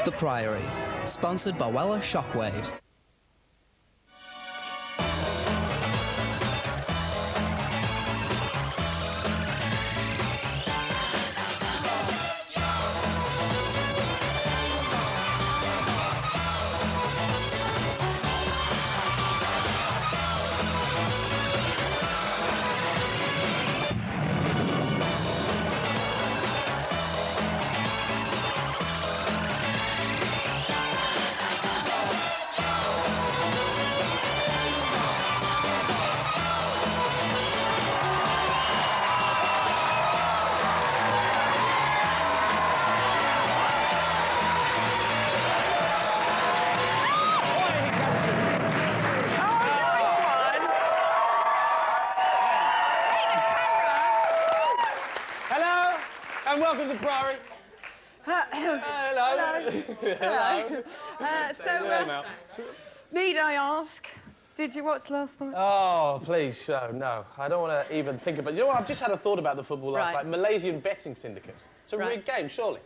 The Priory, sponsored by Weller Shockwaves. And welcome to the Priory. Hello. Hello. Need I ask, did you watch last night? Oh, please, no. I don't want to even think about it. You know what? I've just had a thought about the football last night. Malaysian betting syndicates. It's a rigged game, surely.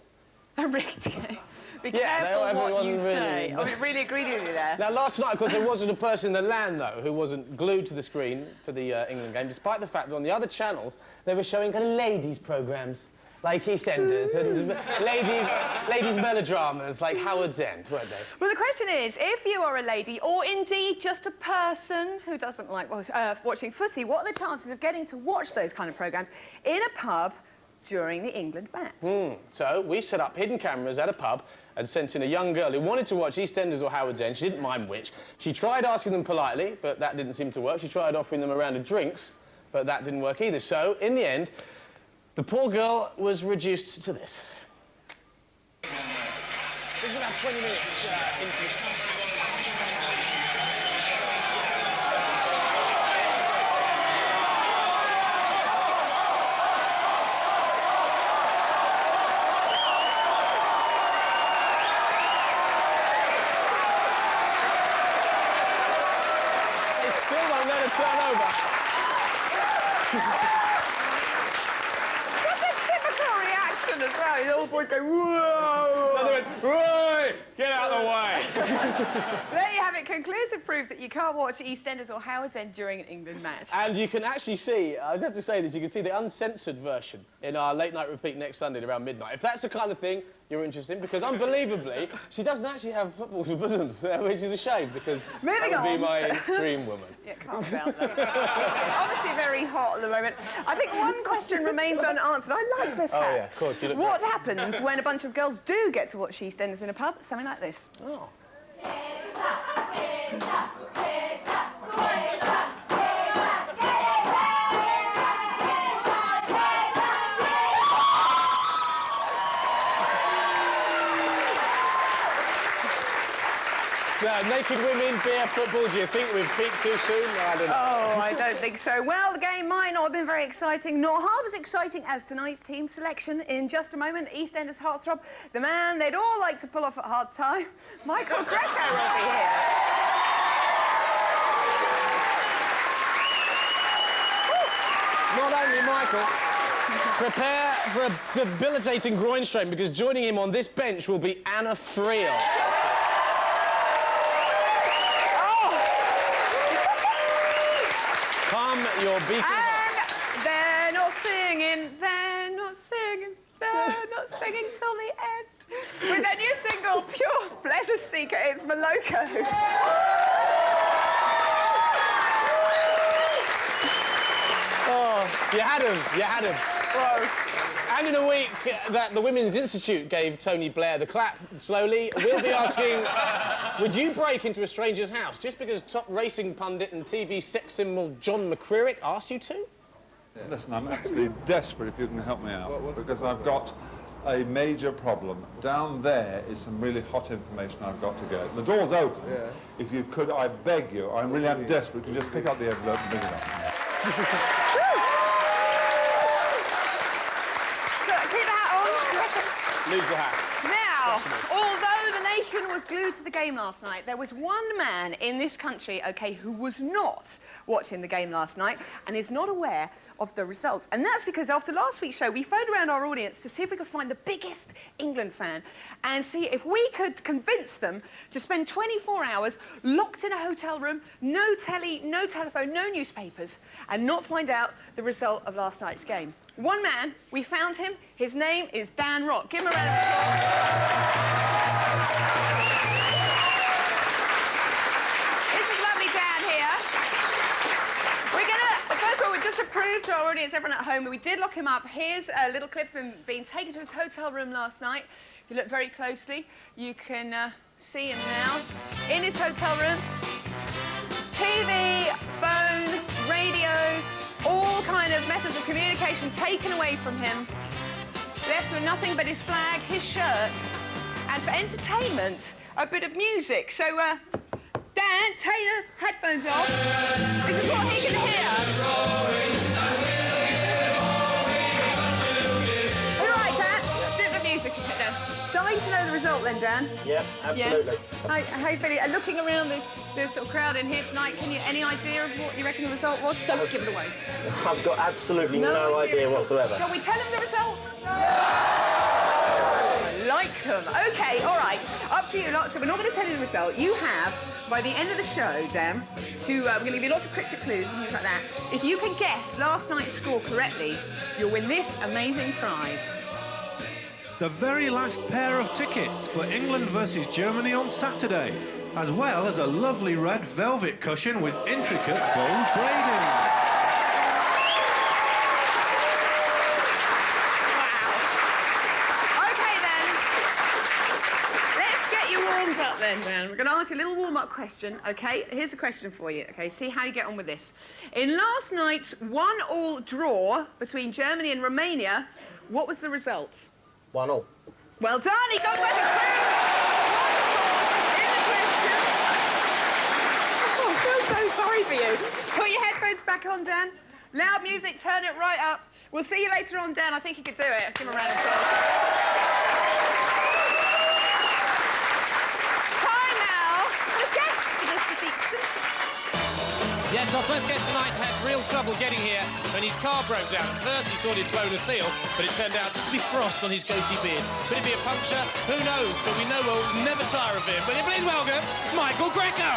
A rigged game? Be careful what you say. I really agreed with you there. Now, last night, of course, there wasn't a person in the land, though, who wasn't glued to the screen for the England game, despite the fact that on the other channels, they were showing kind of ladies' programmes. Like EastEnders and ladies' melodramas like Howard's End, weren't they? Well, the question is, if you are a lady, or indeed just a person who doesn't like watching footy, what are the chances of getting to watch those kind of programmes in a pub during the England match? So we set up hidden cameras at a pub and sent in a young girl who wanted to watch EastEnders or Howard's End. She didn't mind which. She tried asking them politely, but that didn't seem to work. She tried offering them a round of drinks, but that didn't work either. So, in the end, the poor girl was reduced to this. This is about 20 minutes into the... They still won't let her turn over. As well, the old boys go, whoa! And they went, Roy, get out of the way! There you have it, conclusive proof that you can't watch EastEnders or Howard's End during an England match. And you can actually see, I just have to say this, you can see the uncensored version in our late night repeat next Sunday at around midnight. If that's the kind of thing you're interested in, because unbelievably, she doesn't actually have football for bosoms, which is a shame, because Moving that would on. be my dream woman. Yeah, calm down, though. Obviously very hot at the moment. I think one question remains unanswered. I like this hat. Oh, yeah, of course. You look What great. happens when a bunch of girls do get to watch EastEnders in a pub? Something like this. Oh. Naked women, beer, football, do you think we've peaked too soon? No, I don't know. Oh, I don't think so. Well, the game might not have been very exciting, not half as exciting as tonight's team selection. In just a moment, EastEnders heartthrob, the man they'd all like to pull off at hard time, Michael Greco will be here. Not only Michael, prepare for a debilitating groin strain, because joining him on this bench will be Anna Friel. Calm your beating heart. And they're not singing, they're not singing, they're not singing till the end. With their new single, Pure Pleasure Seeker, it's Moloko. Oh, you had him, you had him. Whoa. And in a week that the Women's Institute gave Tony Blair the clap slowly, we'll be asking, would you break into a stranger's house just because top racing pundit and TV sex symbol John McCririck asked you to? Listen, I'm actually desperate if you can help me out, because I've got a major problem. Down there is some really hot information I've got to get. The door's open. Yeah. If you could, I beg you, I really am desperate, could you just pick up the envelope and bring it up? Keep the hat on. Lose the hat. Now, Now, although the nation was glued to the game last night, there was one man in this country, OK, who was not watching the game last night and is not aware of the results. And that's because after last week's show, we phoned around our audience to see if we could find the biggest England fan and see if we could convince them to spend 24 hours locked in a hotel room, no telly, no telephone, no newspapers, and not find out the result of last night's game. One man, we found him. His name is Dan Rock. Give him a round of applause. This is lovely Dan here. We're gonna, first of all, just to prove to our audience, everyone at home, that we did lock him up. Here's a little clip of him being taken to his hotel room last night. If you look very closely, you can see him now in his hotel room. TV, phone, radio, all kind of methods of communication taken away from him, left with nothing but his flag, his shirt, and for entertainment, a bit of music. So, Dan, take the headphones off. This is what he can hear. All right, Dan, bit of music, Dan. Dying to know the result then, Dan? Yeah, absolutely. Yeah. How you feeling? Looking around the sort of crowd in here tonight, any idea of what you reckon the result was? Don't give it away. I've got absolutely no idea whatsoever. Shall we tell him the result? I like them. OK, all right. Up to you lot. So we're not going to tell you the result. You have, by the end of the show, Dan, we're going to give you lots of cryptic clues and things like that. If you can guess last night's score correctly, you'll win this amazing prize. The very last pair of tickets for England versus Germany on Saturday, as well as a lovely red velvet cushion with intricate gold braiding. Wow. OK, then. Let's get you warmed up then, Dan. We're going to ask you a little warm-up question, OK? Here's a question for you, OK? See how you get on with this. In last night's 1-1 draw between Germany and Romania, what was the result? 1-1. Well done, he got back a clue. In the question. Oh, I feel so sorry for you. Put your headphones back on, Dan. Loud music, turn it right up. We'll see you later on, Dan. I think he could do it. Give him a round of applause. Time now for guests, Mr. Theakston. Yes, our first guest tonight had real trouble getting here when his car broke down. At first, he thought he'd blown a seal, but it turned out just to be frost on his goatee beard. Could it be a puncture? Who knows? But we know we'll never tire of him. Will you please welcome Michael Greco?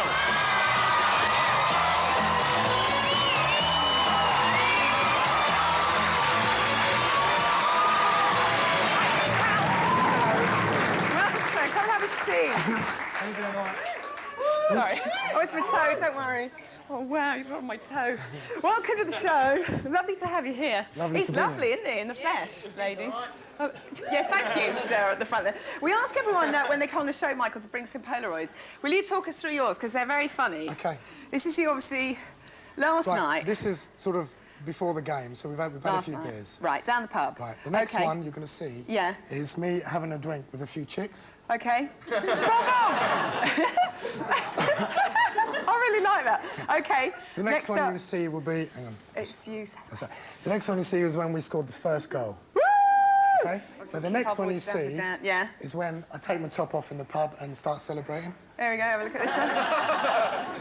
Welcome, sir. Come and have a seat. Sorry. Oh, it's my toe, don't worry. Oh, wow, he's rubbed my toe. Welcome to the show. Lovely to have you here. He's lovely, isn't he, in the flesh, ladies? Oh, yeah, thank you, Sarah, at the front there. We ask everyone when they come on the show, Michael, to bring some Polaroids. Will you talk us through yours? Because they're very funny. OK. This is you, obviously, last night. This is sort of before the game, so we've had a few beers. Right, down the pub. Right, the next one you're going to see is me having a drink with a few chicks. OK. Bravo! I really like that. OK. The next one you see will be... Hang on. It's you. The next one you see is when we scored the first goal. Woo! OK? So the next one you see is when I take my top off in the pub and start celebrating. There we go, have a look at this one.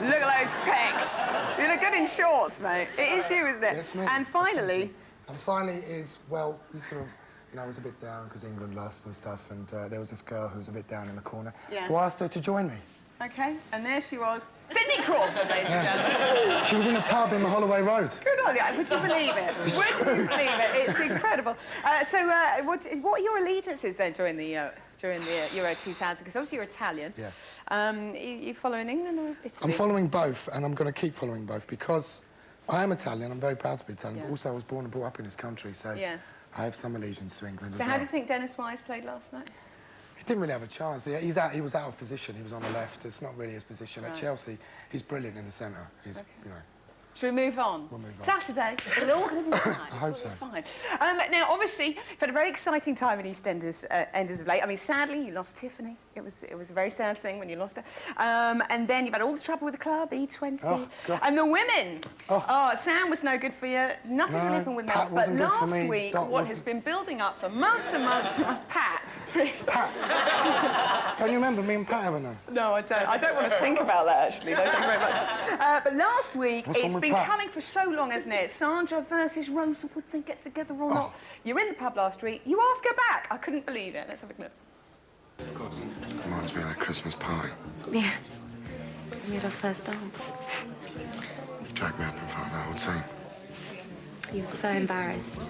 Look at those pecs. You look good in shorts, mate. It is you, isn't it? Yes, me. And finally... And finally is, well, we sort of... You know, I was a bit down because England lost and stuff, and there was this girl who was a bit down in the corner. Yeah. So I asked her to join me. OK, and there she was. Sydney Crawford, ladies and gentlemen. She was in a pub in the Holloway Road. Good on you. Would you believe it? Would you believe it? It's incredible. What are your allegiances then during the Euro 2000? Because obviously you're Italian. Yeah. You following England or Italy? I'm following both, and I'm going to keep following both because I am Italian. I'm very proud to be Italian. But also, I was born and brought up in this country, so I have some allegiance to England. So how do you think Dennis Wise played last night? He didn't really have a chance. He was out of position. He was on the left. It's not really his position. At Chelsea, he's brilliant in the centre. He's, you know. Should we move on? We'll move on. Saturday, it's all going to be fine. I hope so. Fine. Now, obviously, you've had a very exciting time in EastEnders of late. I mean, sadly, you lost Tiffany It was a very sad thing when you lost her. And then you've had all the trouble with the club, E20. Oh, God. And the women. Oh, Sam was no good for you. Nothing's really happened with Mel. But last week, what has been building up for months and months, Pat. Pat. Don't you remember me and Pat having them? No, I don't. I don't want to think about that, actually. No, thank you very much. But last week, it's been coming for so long, hasn't it? Sandra versus Rosa, would they get together or not? You're in the pub last week. You ask her back. I couldn't believe it. Let's have a look. Reminds me of that Christmas party. Yeah. So we had our first dance. You dragged me up in front of the whole team. He was so embarrassed.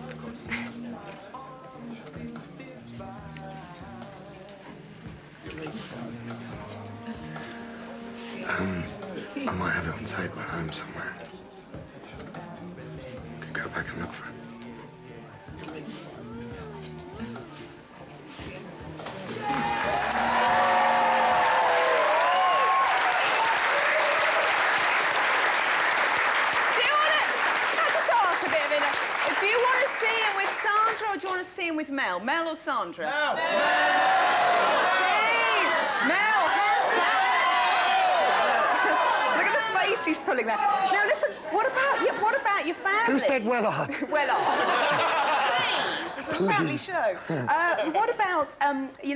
I might have it on tape at home somewhere. Could go back and look for it. Do you want to see him with Sandra or do you want to see him with Mel? Mel or Sandra? Mel! Mel, hands down! Look at the face he's pulling there. Now listen, what about your family? Who said Wellard? Wellard. Please, this is a family show. What about,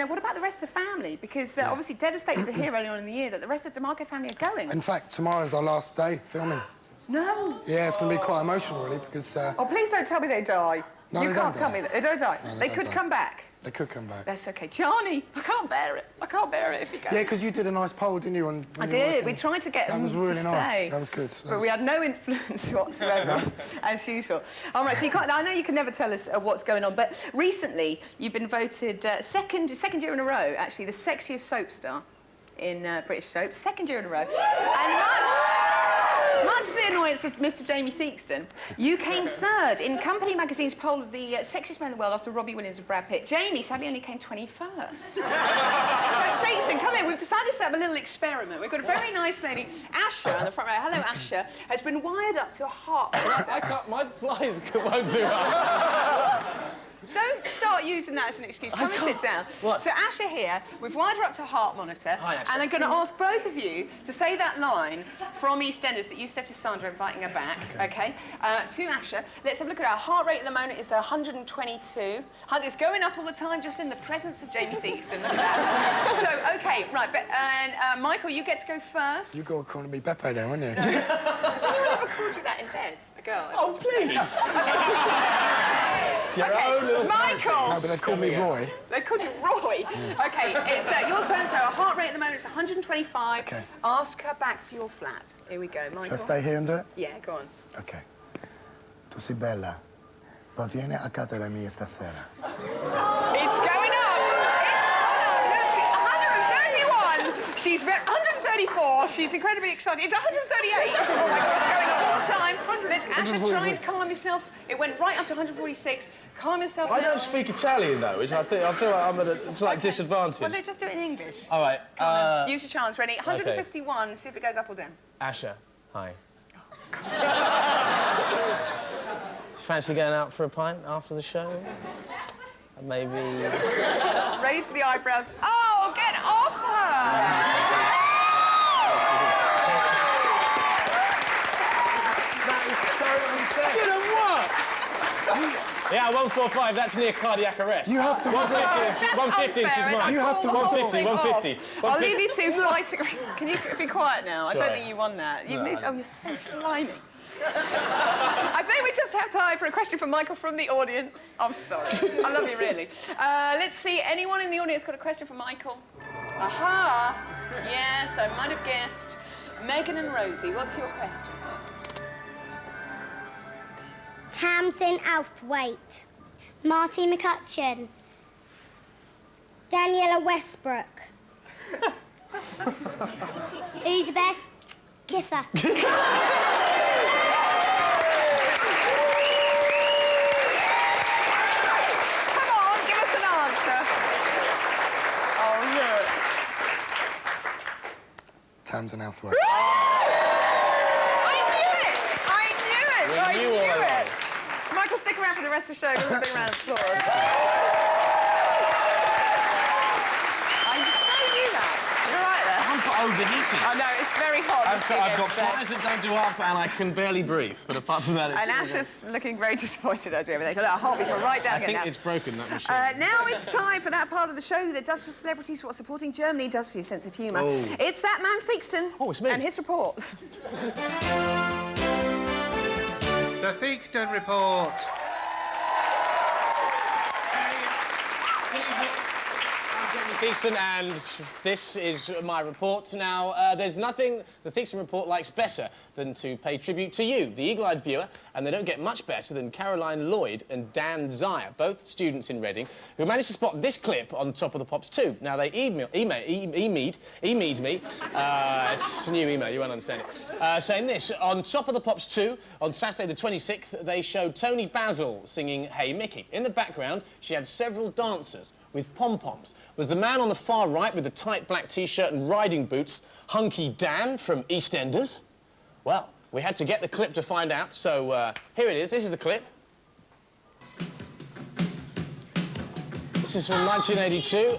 what about the rest of the family? Because obviously devastated to hear early on in the year that the rest of the DeMarco family are going. In fact, tomorrow's our last day filming. No. Yeah, it's going to be quite emotional, really, because... Oh, please don't tell me they die. No, you they can't don't tell die. me that. They don't die. No, they don't could die. come back. They could come back. That's okay. Johnny, I can't bear it. I can't bear it if he goes. Yeah, because you did a nice poll, didn't you? I did. We tried to get them really to stay. nice. That was good. But we had no influence whatsoever, as usual. All right, so you can't... I know you can never tell us what's going on, but recently you've been voted second year in a row, actually, the sexiest soap star in British soaps. Second year in a row. And much to the annoyance of Mr. Jamie Theakston, you came third in Company Magazine's poll of the sexiest man in the world after Robbie Williams and Brad Pitt. Jamie sadly only came 21st. So Theakston, come in. We've decided to set up a little experiment. We've got a very nice lady, Asha, on the front row. Hello, Asha. Has been wired up to a heart. I can't. My flies won't do that. Don't start using that as an excuse. Come and sit down. What? So Asha here, we've wired her up to a heart monitor. Hi, Asha. And I'm going to ask both of you to say that line from EastEnders that you said to Sandra, inviting her back, OK? To Asha. Let's have a look at her heart rate at the moment. It's 122. It's going up all the time, just in the presence of Jamie Theakston. Look at that. So, OK, right. And Michael, you get to go first. You got calling me Beppe then, weren't you? Has anyone ever called you that in bed? A girl? Oh, please. It's your own little... Michael! No, but they called me Roy. They called you Roy? OK, it's your turn. So her heart rate at the moment is 125. OK. Ask her back to your flat. Here we go, Michael. Shall I stay here and do it? Yeah, go on. OK. Tu sei bella. Va viene a casa da mia stasera. It's going up! It's gone up! Look, she's 131. She's 134. She's incredibly excited. It's 138. Oh my God, it's going up all the time. Let's Asha try and calm yourself. It went right up to 146. Calm yourself I down. don't speak Italian, though, which I feel like I'm at a slight disadvantage. Well, just do it in English. All right. Use your chance. Ready? 151. Okay. See if it goes up or down. Asha, hi. Fancy going out for a pint after the show? Maybe... Raise the eyebrows. Oh, get off her! Didn't work! Yeah, 145, that's near cardiac arrest. You have to... 150, she's mine. You have to... 150, 150. I'll leave you two fighting. Can you be quiet now? Sure. I don't think you won that. You No, need... Oh, you're so slimy. I think we just have time for a question from Michael from the audience. I'm sorry. I love you, really. Let's see. Anyone in the audience got a question for Michael? Aha! Yes, I might have guessed. Megan and Rosie, what's your question? Tamsin Outhwaite, Marty McCutcheon, Daniela Westbrook. Who's the best kisser? Come on, give us an answer. Oh, look. Tamsin Outhwaite. I knew it! Michael, stick around for the rest of the show. Give us a big round of applause. I'm so used sweaty. I know, it's very hot. I've got flies that don't do up and I can barely breathe, but apart from that, it's... And Ash is looking very disappointed at everything. Look, I'll be right down here I think now. it's broken, that machine. Now it's time for that part of the show that does for celebrities what supporting Germany does for your sense of humour. Oh. It's that man Theakston. Oh, it's me. And his report. The Theakston Report. Theakston, and this is my report. Now, there's nothing the Theakston Report likes better than to pay tribute to you, the eagle-eyed viewer, and they don't get much better than Caroline Lloyd and Dan Zire, both students in Reading, who managed to spot this clip on Top of the Pops too. Now, they emailed me, it's a new email, you won't understand it, saying this. On Top of the Pops 2, on Saturday the 26th, they showed Tony Basil singing Hey Mickey. In the background, she had several dancers with pom-poms. Was the man on the far right with the tight black T-shirt and riding boots Hunky Dan from EastEnders? Well, we had to get the clip to find out, so here it is. This is the clip. This is from 1982.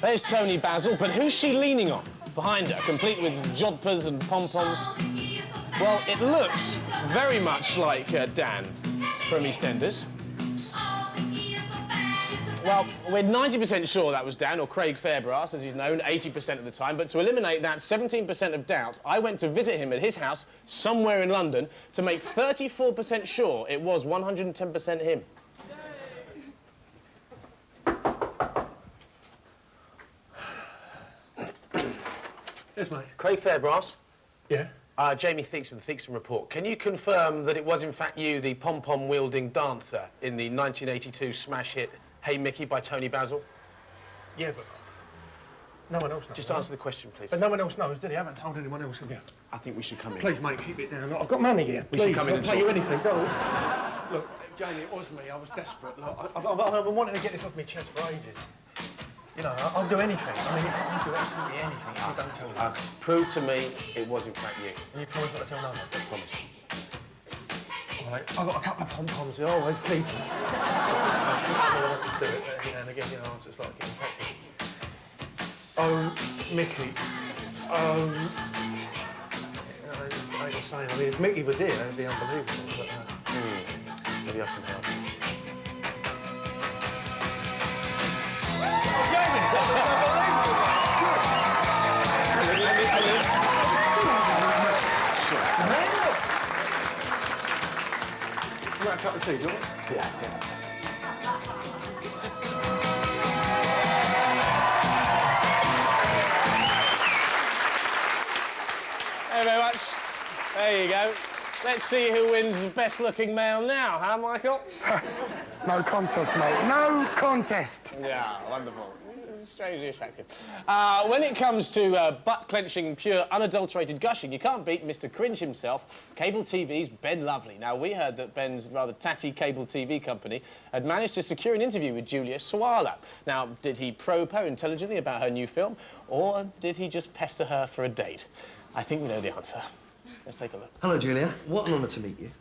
There's Tony Basil, but who's she leaning on? Behind her, complete with jodhpurs and pom-poms. Well, it looks very much like Dan from EastEnders. Well, we're 90% sure that was Dan, or Craig Fairbrass, as he's known, 80% of the time. But to eliminate that 17% of doubt, I went to visit him at his house somewhere in London to make 34% sure it was 110% him. Yes, mate. Craig Fairbrass? Yeah? Jamie Theakston, the Theakston Report. Can you confirm that it was, in fact, you, the pom-pom-wielding dancer in the 1982 smash hit Hey Mickey by Tony Basil? Yeah, but no one else knows. Just answer the question, please. But no one else knows, did he? I haven't told anyone else, have you? I think we should come in. Please, mate, keep it down. Look, I've got money here. We should come in and I'll pay talk. you anything, don't I? Look, Jamie, it was me. I was desperate. Look, I've been wanting to get this off my chest for ages. You know, I'll do anything. I mean, I'll do absolutely anything if you don't tell me. Prove to me it was, in fact, you. And you promise not to tell no one? I promise. All right, I've got a couple of pom-poms I always keep. I don't want to do it every now and again, you know, I just like getting practice. Oh, Mickey. I was saying, I mean, if Mickey was here, that'd be unbelievable, but... Maybe I can help. Jamie, that was unbelievable! You want a cup of tea, do you want? Yeah. Thank you very much. There you go. Let's see who wins best-looking male now, huh, Michael? No contest, mate. No contest. Yeah, wonderful. Strangely attractive. When it comes to butt-clenching, pure, unadulterated gushing, you can't beat Mr. Cringe himself, cable TV's Ben Lovely. Now, we heard that Ben's rather tatty cable TV company had managed to secure an interview with Julia Swala. Now, did he probe her intelligently about her new film, or did he just pester her for a date? I think we know the answer. Let's take a look. Hello, Julia. What an honour to meet you.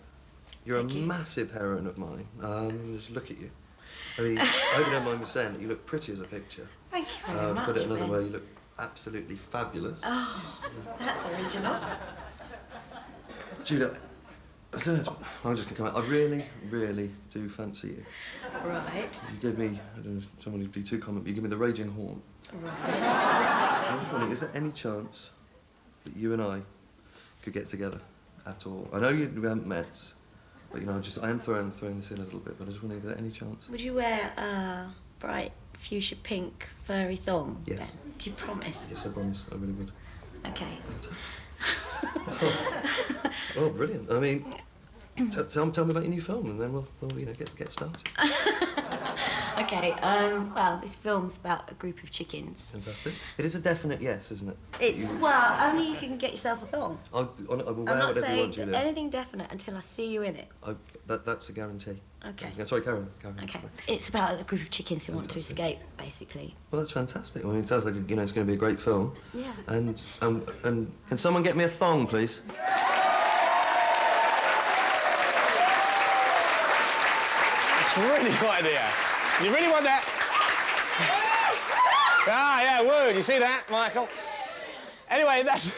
You're a massive heroine of mine. Just look at you. I mean, I hope you don't mind me saying that you look pretty as a picture. Thank you very much. To put it another way, you look absolutely fabulous. Oh, that's original. Julia, I don't know, I'm just going to come out. I really, really do fancy you. Right. You gave me, I don't know if someone would be too common, but you gave me the raging horn. Right. I was wondering, is there any chance that you and I could get together at all? I know we haven't met, but, you know, I am throwing this in a little bit, but I just wondering, is there any chance? Would you wear a bright fuchsia pink furry thong? Yes. Then? Do you promise? Yes, I promise. I really would. Okay. Oh, brilliant. I mean, tell me about your new film, and then we'll you know, get started. Okay, well, this film's about a group of chickens. Fantastic. It is a definite yes, isn't it? Well, only if you can get yourself a thong. I will wear I'm not whatever you saying want, Julia. anything definite until I see you in it. That's a guarantee. Okay. Sorry, Karen. Okay. It's about a group of chickens who want to escape, basically. Well, that's fantastic. I mean, it sounds like, you know, it's going to be a great film. Yeah. And can someone get me a thong, please? It's a really good idea. You really want that? Yeah, woo. You see that, Michael? Anyway, that's...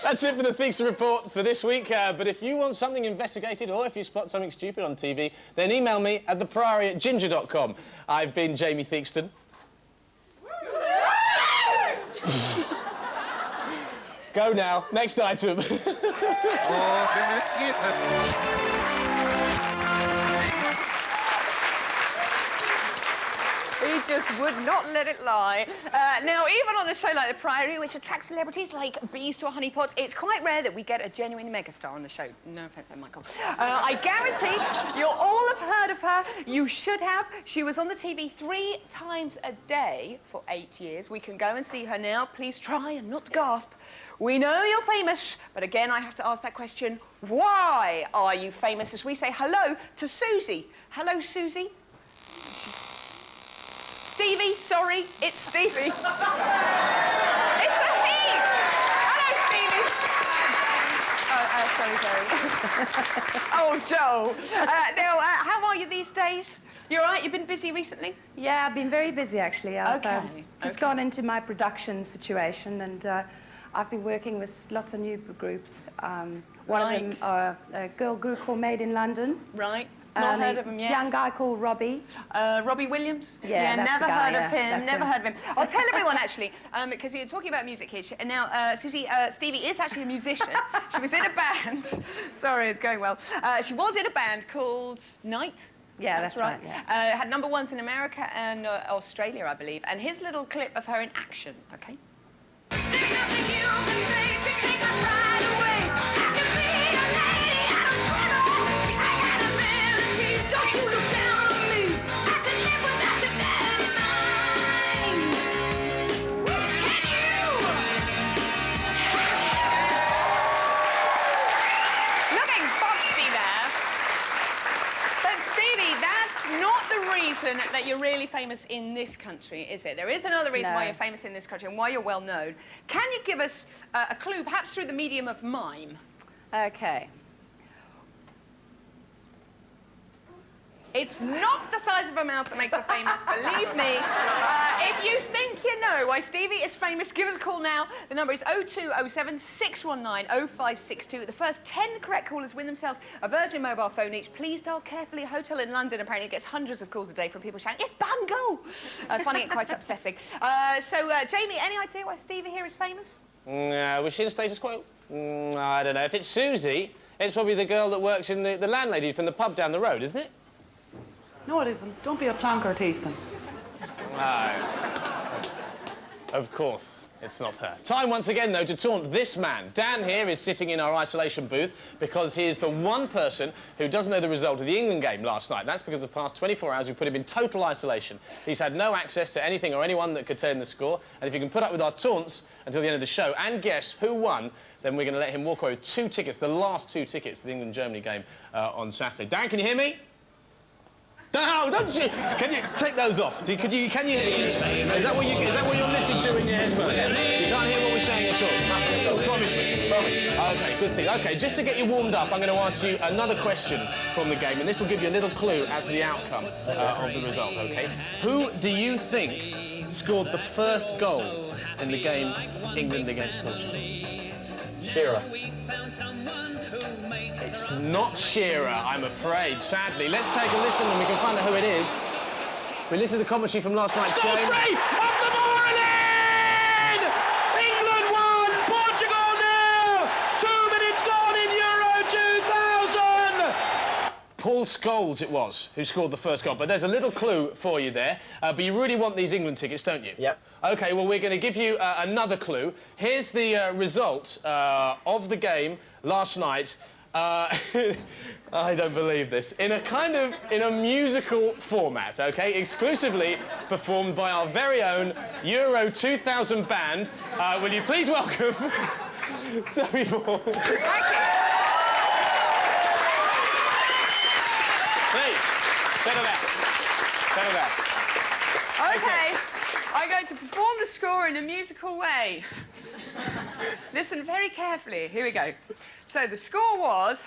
That's it for the Theekster Report for this week. But if you want something investigated or if you spot something stupid on TV, then email me at thepriory@ginger.com. I've been Jamie Theakston. Go now. Next item. He just would not let it lie. Now, even on a show like The Priory, which attracts celebrities like bees to a honeypot, it's quite rare that we get a genuine megastar on the show. No offence, Michael. I guarantee you'll all have heard of her. You should have. She was on the TV 3 times a day for 8 years. We can go and see her now. Please try and not gasp. We know you're famous, but again, I have to ask that question, why are you famous? As we say hello to Susie. Hello, Susie. Stevie, sorry, it's Stevie. It's the heat! Hello, Stevie. Oh, Joe. Now, how are you these days? You all right? You've been busy recently? Yeah, I've been very busy, actually. I've just Okay. gone into my production situation, and I've been working with lots of new groups. One of them, a girl group called Made in London. Right. Not heard of him yet. A young guy called Robbie. Robbie Williams? Yeah, that's never the guy, heard of him. that's Never him. heard of him. I'll tell everyone, actually, because you're talking about music here. And now, Susie, Stevie is actually a musician. She was in a band. Sorry, it's going well. She was in a band called Night. Yeah, that's right. Yeah. Had #1s in America and Australia, I believe. And here's a little clip of her in action, OK? That you're really famous in this country, is it? There is another reason why you're famous in this country and why you're well known. Can you give us a clue, perhaps through the medium of mime? OK. It's not the size of a mouth that makes her famous, believe me. If you think you know why Stevie is famous, give us a call now. The number is 0207 619 0562. The first 10 correct callers win themselves a Virgin mobile phone each. Please dial carefully. A hotel in London apparently gets hundreds of calls a day from people shouting, "It's Bungle!" Finding it quite upsetting. Jamie, any idea why Stevie here is famous? Was she in a status quo? I don't know. If it's Susie, it's probably the girl that works in the landlady from the pub down the road, isn't it? No, it isn't. Don't be a plonker, Teaston. Of course, it's not her. Time once again, though, to taunt this man. Dan here is sitting in our isolation booth because he is the one person who doesn't know the result of the England game last night. That's because the past 24 hours we put him in total isolation. He's had no access to anything or anyone that could tell him the score. And if you can put up with our taunts until the end of the show and guess who won, then we're going to let him walk away with 2 tickets, the last 2 tickets to the England-Germany game on Saturday. Dan, can you hear me? No, don't you? Can you take those off? Can you hear me? Is that what you're listening to in your headphones? You can't hear what we're saying at all? Promise me. Promise. OK, good thing. OK, just to get you warmed up, I'm going to ask you another question from the game, and this will give you a little clue as to the outcome of the result, OK? Who do you think scored the first goal in the game England against Portugal? Shearer. It's not Shearer, I'm afraid, sadly. Let's take a listen and we can find out who it is. We listen to the commentary from last night's game. Salisbury, up the bar and in! England won, Portugal nil! 2 minutes gone in Euro 2000! Paul Scholes it was who scored the first goal, but there's a little clue for you there. But you really want these England tickets, don't you? Yep. OK, well, we're going to give you another clue. Here's the result of the game last night. I don't believe this. In a musical format, OK? Exclusively performed by our very own Euro 2000 band. Will you please welcome Zoe Vaughan? Thank you. Please, settle down. Settle down. OK. I'm going to perform the score in a musical way. Listen very carefully. Here we go. So the score was...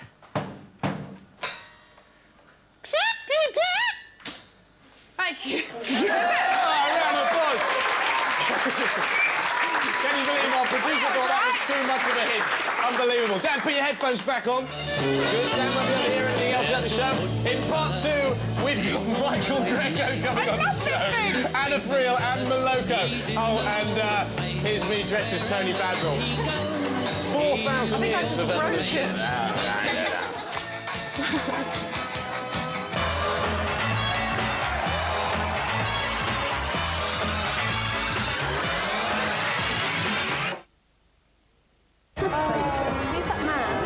Thank you. Round of applause. Can you believe our producer thought that was too much of a hint? Unbelievable. Dan, put your headphones back on. Good. Dan won't be able to hear anything else at the show. In part 2, we've got Michael Greco coming on the show. Anna Friel and Moloko. Oh, and here's me dressed as Tony Basil. 4,000 years of evolution. Who's that man?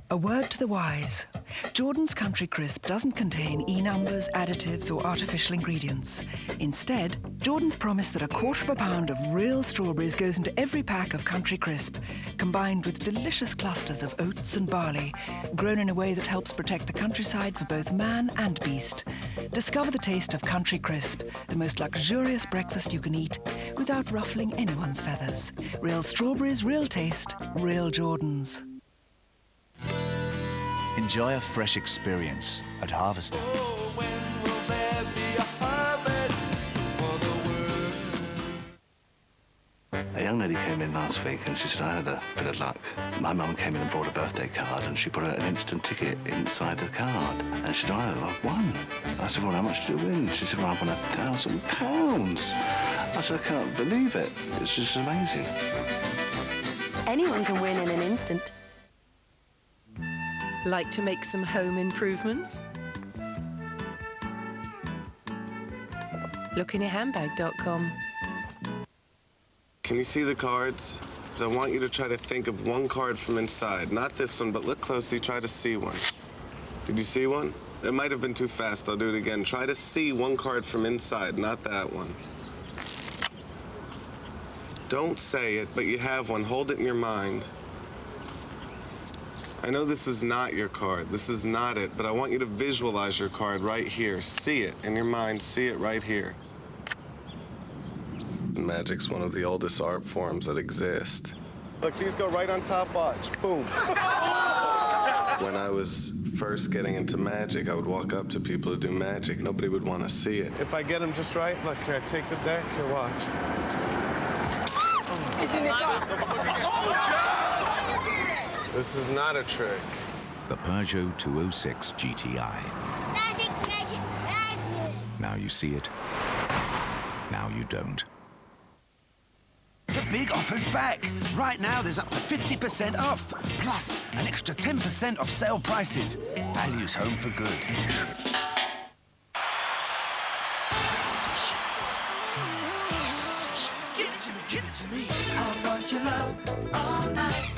A word to the wise. Jordan's Country Crisp doesn't contain E-numbers, additives or artificial ingredients. Instead, Jordan's promise that 1/4 pound of real strawberries goes into every pack of Country Crisp, combined with delicious clusters of oats and barley, grown in a way that helps protect the countryside for both man and beast. Discover the taste of Country Crisp, the most luxurious breakfast you can eat without ruffling anyone's feathers. Real strawberries, real taste, real Jordans. Enjoy a fresh experience at Harvesting. A young lady came in last week and she said, I had a bit of luck. My mum came in and brought a birthday card and she put an instant ticket inside the card. And she said, I've won. I said, well, how much did you win? She said, well, I won £1,000. I said, I can't believe it. It's just amazing. Anyone can win in an instant. Like to make some home improvements? Lookinyahandbag.com. Can you see the cards? So I want you to try to think of one card from inside. Not this one, but look closely, try to see one. Did you see one? It might have been too fast, I'll do it again. Try to see one card from inside, not that one. Don't say it, but you have one. Hold it in your mind. I know this is not your card. This is not it, but I want you to visualize your card right here. See it in your mind. See it right here. Magic's one of the oldest art forms that exist. Look, these go right on top. Watch. Boom. When I was first getting into magic, I would walk up to people who do magic. Nobody would want to see it. If I get them just right, look, here, I take the deck. Here, watch. Isn't it? This is not a trick. The Peugeot 206 GTI. Magic, magic, magic. Now you see it. Now you don't. The big offer's back. Right now, there's up to 50% off. Plus, an extra 10% off sale prices. Value's home for good. Give it to me, give it to me. I want your love all night.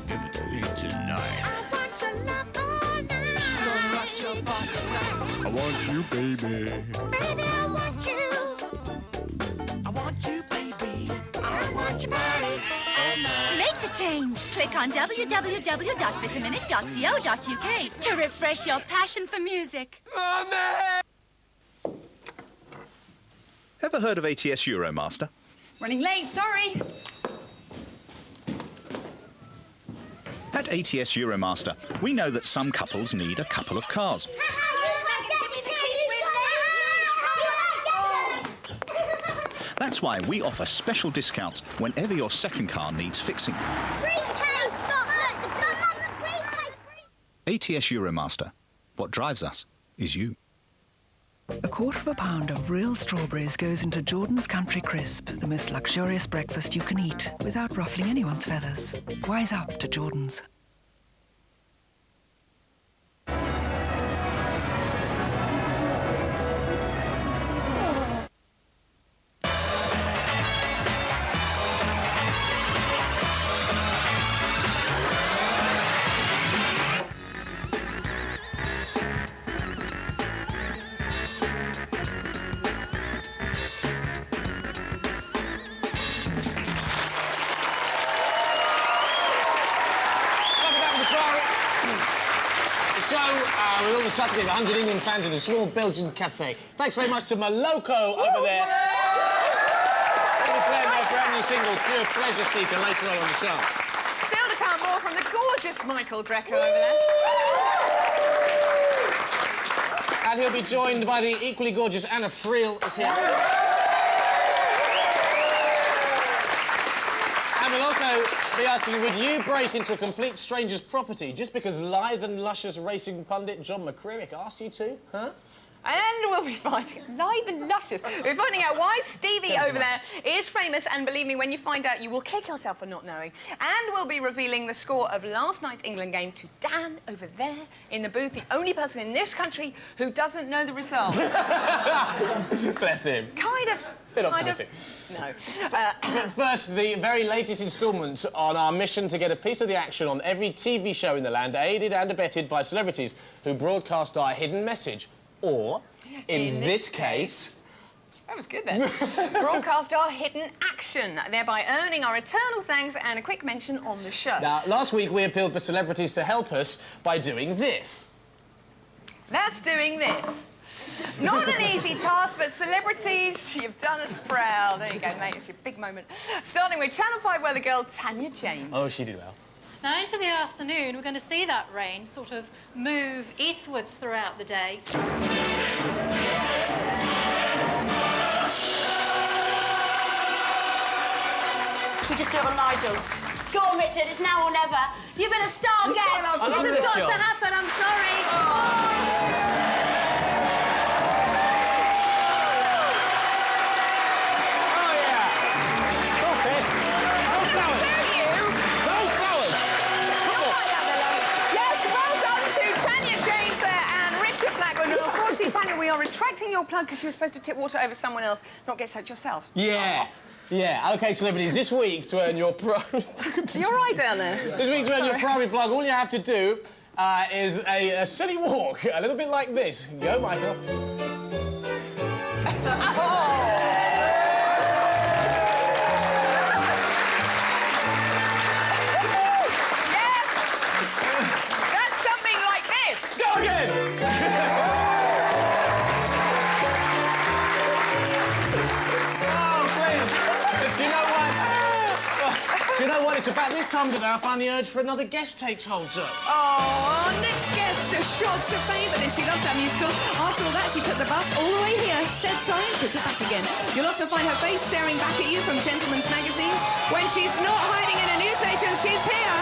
Give it to me tonight. I want your love all night. Gonna rock your body right. I want you, baby. Baby, I want you. I want you, baby. I want your body all night. Make the change. Click on www.vitaminit.co.uk to refresh your passion for music. Ever heard of ATS Euromaster? Running late, sorry. At ATS Euromaster, we know that some couples need a couple of cars. That's why we offer special discounts whenever your second car needs fixing. ATS Euromaster. What drives us is you. 1/4 pound of real strawberries goes into Jordan's Country Crisp, the most luxurious breakfast you can eat without ruffling anyone's feathers. Wise up to Jordan's. With all the Saturday of 100 England fans in a small Belgian cafe. Thanks very much to Moloko over there. We'll be playing their brand new single, Pure Pleasure Seeker, later on the show. Still to come more from the gorgeous Michael Greco over there. And he'll be joined by the equally gorgeous Anna Friel is here. we'll also be asking, would you break into a complete stranger's property just because lithe and luscious racing pundit John McCririck asked you to? Huh? And we'll be finding live and luscious. We're finding out why Stevie over there is famous, and believe me, when you find out, you will kick yourself for not knowing. And we'll be revealing the score of last night's England game to Dan over there in the booth, the only person in this country who doesn't know the result. Bless him. Kind of. Bit optimistic. No. But first, the very latest instalment on our mission to get a piece of the action on every TV show in the land, aided and abetted by celebrities who broadcast our hidden message. Or, in this case... That was good, then. Broadcast our hidden action, thereby earning our eternal thanks and a quick mention on the show. Now, last week we appealed for celebrities to help us by doing this. That's doing this. Not an easy task, but celebrities, you've done us proud. There you go, mate, it's your big moment. Starting with Channel 5 weather girl Tanya James. Oh, she did well. Now, into the afternoon, we're going to see that rain sort of move eastwards throughout the day. Should we just do it on Nigel? Go on, Richard, it's now or never. You've been a star guest. This has got to happen, I'm sorry. Tanya, we are retracting your plug because you were supposed to tip water over someone else, not get soaked yourself. Yeah. Yeah, OK, celebrities, this week to earn your... You're right down there. This week to earn your Priory plug, all you have to do is a silly walk, a little bit like this. Go, Michael. Yes! That's something like this. Go again! Do you know what? It's about this time today I find the urge for another guest takes hold up. Oh, next guest, a shot to fame, but then she loves that musical. After all that, she took the bus all the way here, said scientists are back again. You'll often find her face staring back at you from gentlemen's magazines. When she's not hiding in a newsagent, she's here.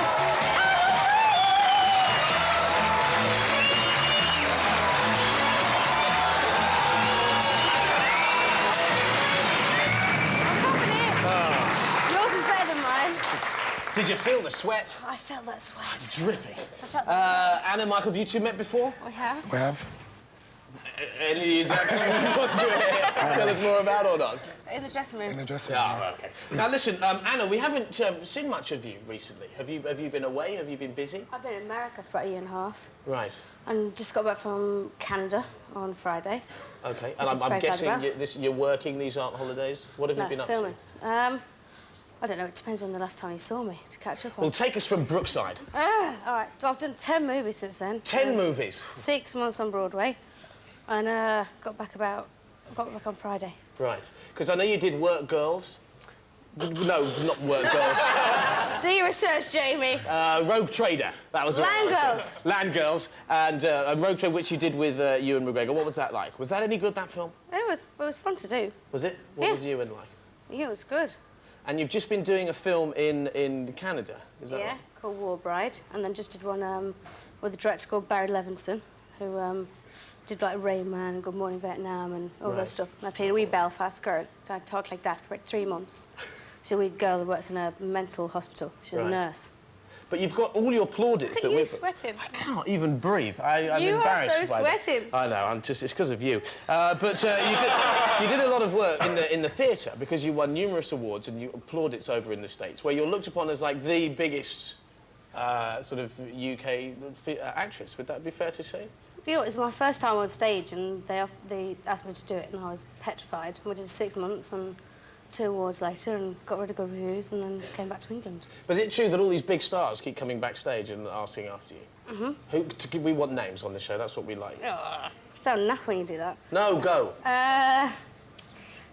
Did you feel the sweat? I felt that sweat. It's dripping. I felt that Anna, Michael, have you two met before? We have. We have. Any is that something you want to tell us more about or not? In the dressing room. In the dressing room. Oh, OK. Now, listen, Anna, we haven't seen much of you recently. Have you been away? Have you been busy? I've been in America for about a year and a half. Right. And just got back from Canada on Friday. OK. And I'm guessing you're working, these aren't holidays? What have you been filming. up to? I don't know, it depends when the last time you saw me to catch up on. Well, take us from Brookside. All right. Well, I've done 10 movies since then. 10 movies? 6 months on Broadway. And got back on Friday. Right. Because I know you did Work Girls. No, not Work Girls. Do your research, Jamie. Rogue Trader. That was Land Girls. Land Girls. And Rogue Trader, which you did with Ewan McGregor. What was that like? Was that any good, that film? It was fun to do. Was it? What was Ewan like? Ewan was good. And you've just been doing a film in Canada, is that right? Yeah, called War Bride. And then just did one with a director called Barry Levinson, who did like Rain Man, Good Morning Vietnam and all that stuff. And I played a wee Belfast girl, so I talked like that for about 3 months. She's a wee girl who works in a mental hospital. She's a nurse. But you've got all your plaudits. Look at you sweating. I cannot even breathe. I'm you embarrassed. You are so sweating. I know. It's because of you. But you did a lot of work in the theatre because you won numerous awards and you plaudits over in the States, where you're looked upon as like the biggest sort of UK actress. Would that be fair to say? You know, it was my first time on stage, and they asked me to do it, and I was petrified. We did 6 months and 2 awards later and got really good reviews and then came back to England. But is it true that all these big stars keep coming backstage and asking after you? Mm-hmm. We want names on the show, that's what we like. Oh, sound naff when you do that. No, go.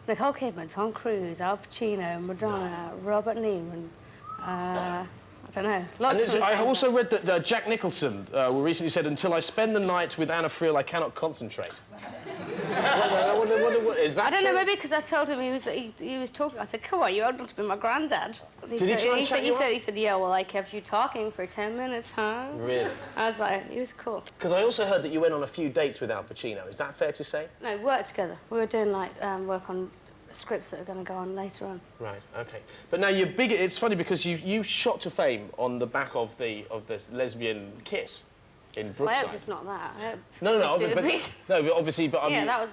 Nicole Kidman, Tom Cruise, Al Pacino, Madonna, Robert Neiman, I don't know. Lots of I also read that Jack Nicholson recently said, until I spend the night with Anna Friel, I cannot concentrate. What is that? I don't know, maybe because I told him he was talking. I said, come on, you're old enough to be my granddad. He Did he try and chat you up? He said, yeah, well, I kept you talking for 10 minutes, huh? Really? I was like, he was cool. Because I also heard that you went on a few dates with Al Pacino. Is that fair to say? No, we worked together. We were doing, like, work on scripts that are going to go on later on. Right, OK. But now you're big... It's funny because you shot to fame on the back of this lesbian kiss in Brookside. Well, I hope it's not that. I hope but obviously, but I mean, yeah, that was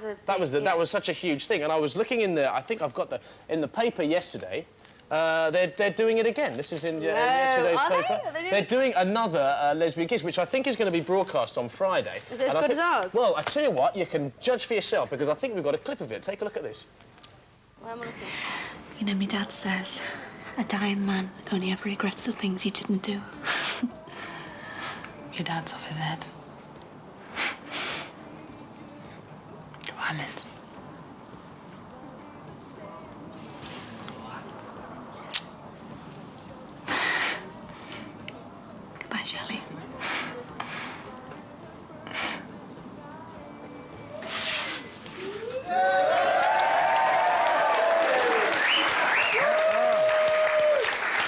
the... That was such a huge thing. And I was looking in the... I think I've got in the paper yesterday. They're doing it again. This is in yesterday's paper. They're doing another lesbian kiss, which I think is going to be broadcast on Friday. Is it as good as ours? Well, I tell you what, you can judge for yourself because I think we've got a clip of it. Take a look at this. Where am I looking? You know, my dad says a dying man only ever regrets the things he didn't do. Your dad's off his head. Violence. Goodbye, Shelley.